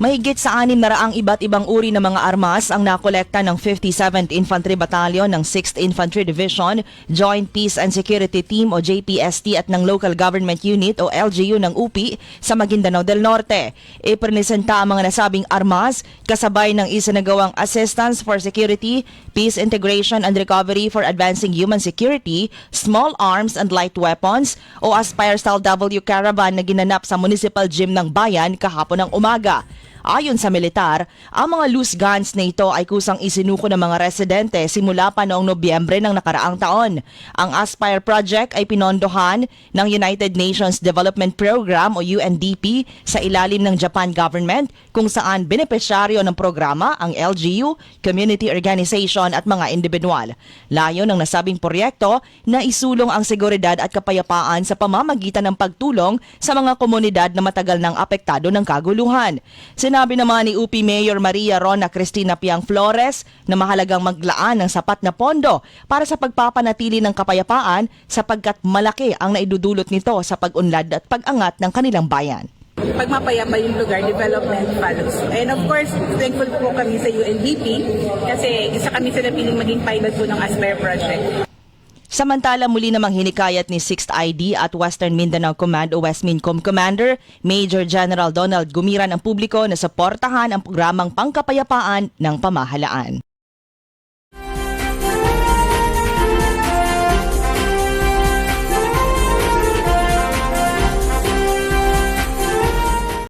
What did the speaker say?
Mahigit sa 600 iba't ibang uri ng mga armas ang nakolekta ng 57th Infantry Battalion ng 6th Infantry Division, Joint Peace and Security Team o JPST at ng Local Government Unit o LGU ng UP sa Maguindanao del Norte. Ipresenta ang mga nasabing armas kasabay ng isinagawang Assistance for Security, Peace Integration and Recovery for Advancing Human Security, Small Arms and Light Weapons o Aspire Style W Caravan na ginanap sa Municipal Gym ng Bayan kahapon ng umaga. Ayon sa militar, ang mga loose guns na ito ay kusang isinuko ng mga residente simula pa noong Nobyembre ng nakaraang taon. Ang Aspire Project ay pinondohan ng United Nations Development Program o UNDP sa ilalim ng Japan government kung saan benepisyaryo ng programa ang LGU, community organization at mga individual. Layo ng nasabing proyekto na isulong ang seguridad at kapayapaan sa pamamagitan ng pagtulong sa mga komunidad na matagal nang apektado ng kaguluhan. Sinabi naman ni UP Mayor Maria Rona Cristina Piang Flores na mahalagang maglaan ng sapat na pondo para sa pagpapanatili ng kapayapaan sapagkat malaki ang naidudulot nito sa pag-unlad at pag-angat ng kanilang bayan. Pag mapayapa yung lugar, development follows. And of course, thankful po kami sa UNDP kasi isa kami sa napiling maging pilot po ng Aspire Project. Samantala, muli namang hinikayat ni 6th ID at Western Mindanao Command o Westmincom Commander, Major General Donald Gumiran ang publiko na suportahan ang programang pangkapayapaan ng pamahalaan.